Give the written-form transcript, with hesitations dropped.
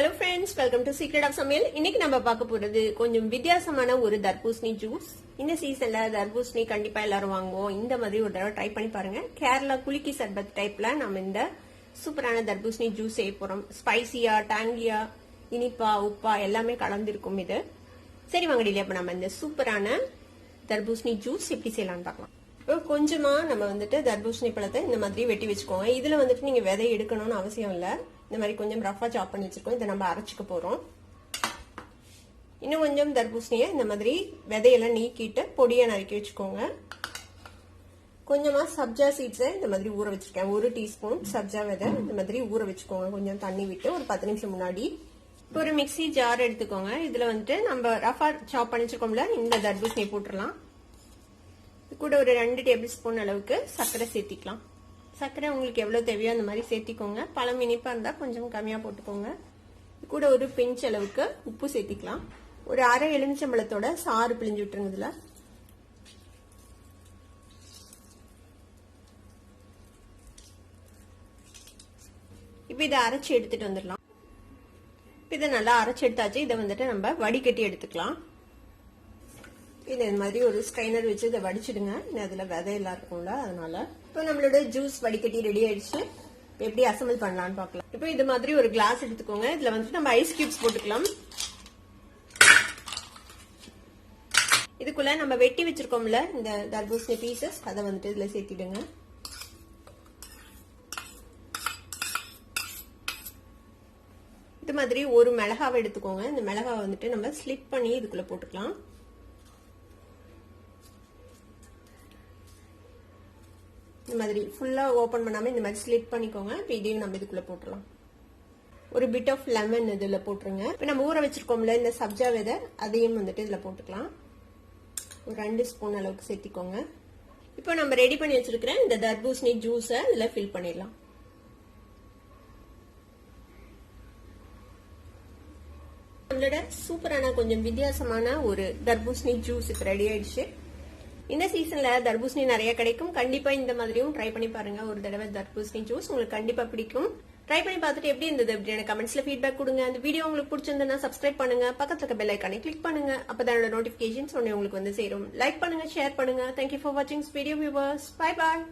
Hello friends, welcome to Secret of Samil. இன்னைக்கு நம்ம பார்க்க போறது கொஞ்சம் வித்தியாசமான ஒரு தர்பூசணி ஜூஸ். இந்த சீசன்ல தர்பூசணி கண்டிப்பா எல்லாரும் வாங்குவோம். இந்த மாதிரி ஒரு தடவை ட்ரை பண்ணி பாருங்க. கேரளா குலுக்கி சர்பத் டைப்ல நம்ம இந்த சூப்பரான தர்பூசணி ஜூஸ் செய்ய போறோம். ஸ்பைசியா, டாங்கியா, இனிப்பா, உப்பா எல்லாமே கலந்திருக்கும் இது. சரி வாங்கடியில அப்ப நம்ம இந்த சூப்பரான தர்பூசணி ஜூஸ் எப்படி செய்யலாம்னு பார்க்கலாம். கொஞ்சமா நம்ம தர்பூசணி பழத்தை இந்த மாதிரி வெட்டி வச்சுக்கோங்க. இதுல நீங்க விதை எடுக்கணும்னு அவசியம் இல்ல. இந்த மாதிரி கொஞ்சம் ரஃபா சாப் பண்ணி வச்சிருக்கோம். இதை நம்ம அரைச்சிக்க போறோம். இன்னும் கொஞ்சம் தர்பூசணியை இந்த மாதிரி விதையெல்லாம் நீக்கிட்டு பொடியா நறுக்கி வச்சுக்கோங்க. கொஞ்சமா சப்ஜா சீட்ஸை இந்த மாதிரி ஊற வச்சிருக்கேன். 1 டீஸ்பூன் சப்ஜா விதை இந்த மாதிரி ஊற வச்சுக்கோங்க. கொஞ்சம் தண்ணி விட்டு ஒரு 10 நிமிஷம் முன்னாடி. இப்போ ஒரு மிக்சி ஜார் எடுத்துக்கோங்க. இதுல நம்ம ரஃபா சாப் பண்ணி வச்சிருக்கோம்ல, இந்த தர்பூசணியை போட்டுடலாம். கூட ஒரு 2 டேபிள் ஸ்பூன் அளவுக்கு சர்க்கரை சேர்த்திக்கலாம். சர்க்கரை உங்களுக்கு எவ்வளவு தேவையோ அந்த மாதிரி சேர்த்திக்கோங்க. பழம் இனிப்பா இருந்தா கொஞ்சம் கம்மியா போட்டுக்கோங்க. கூட ஒரு பிஞ்ச் அளவுக்கு உப்பு சேர்த்திக்கலாம். ஒரு அரை எலுமிச்சம்பழத்தோட சாறு பிழிஞ்சு விட்டுருங்க. இதுல இப்ப இதை அரைச்சு எடுத்துட்டு வந்துடலாம். இதை நல்லா அரைச்சு எடுத்தாச்சு. இதை நம்ம வடிகட்டி எடுத்துக்கலாம். இது மாதிரி ஒரு ஸ்ட்ரைனர் வச்சு இதை வடிச்சிடுங்க. அதுல விதையெல்லாம் இருக்கும்ல, அதனால இப்போ நம்மளோட ஜூஸ் வடிகட்டி ரெடி ஆயிடுச்சு. எப்படி அசம்பிள் பண்ணலாம்னு பார்க்கலாம். இப்போ இது மாதிரி ஒரு கிளாஸ் எடுத்துக்கோங்க. இதுல நம்ம ஐஸ் கியூப்ஸ் போட்டுக்கலாம். இதுக்குள்ள நம்ம வெட்டி வச்சிருக்கோம்ல இந்த தர்பூசணி பீசஸ், அதை இதுல சேர்த்திடுங்க. இது மாதிரி ஒரு மிளகாவை எடுத்துக்கோங்க. இந்த மிளகாவை நம்ம ஸ்லிப் பண்ணி இதுக்குள்ள போட்டுக்கலாம். இந்த மாதிரி ஃபுல்லா ஓபன் பண்ணாம இந்த மாதிரி ஸ்லிட் பண்ணிக்கோங்க. இப்போ இதையும் நம்ம இதுக்குள்ள போட்டுடலாம். ஒரு பிட் ஆஃப் லெமன் இதுல போட்டுருங்க. இப்போ நம்ம ஊற வச்சிருக்கோம்ல இந்த சப்ஜா விதை, அதையும் இதுல போட்டுக்கலாம். ஒரு 2 ஸ்பூன் அளவுக்கு சேர்த்திக்கோங்க. இப்போ நம்ம ரெடி பண்ணி வச்சிருக்கிற இந்த தர்பூசணி ஜூஸை இதுல ஃபில் பண்ணிடலாம். நம்மளோட சூப்பரான கொஞ்சம் வித்தியாசமான ஒரு தர்பூசணி ஜூஸ் இப்போ ரெடி ஆயிடுச்சு. இந்த சீசன்ல தர்பூசணி நிறைய கிடைக்கும். கண்டிப்பா இந்த மாதிரியும் ட்ரை பண்ணி பாருங்க. ஒரு தடவை தர்பூசணி ஜூஸ் உங்களுக்கு கண்டிப்பா பிடிக்கும். ட்ரை பண்ணி பார்த்துட்டு எப்படி இருந்தது அப்படின்னு கமெண்ட்ஸ்ல ஃபீட்பேக் கொடுங்க. அந்த வீடியோ உங்களுக்கு பிடிச்சிருந்தா சப்ஸ்கிரைப் பண்ணுங்க. பக்கத்துல இருக்க பெல் ஐகானை கிளிக் பண்ணுங்க. அப்பதான் நோட்டிபிகேஷன்ஸ் உங்களுக்கு சேரும். லைக் பண்ணுங்க, ஷேர் பண்ணுங்க. தேங்க்யூ ஃபார் வாட்சிங் வீடியோ வியூவர்ஸ். Bye bye.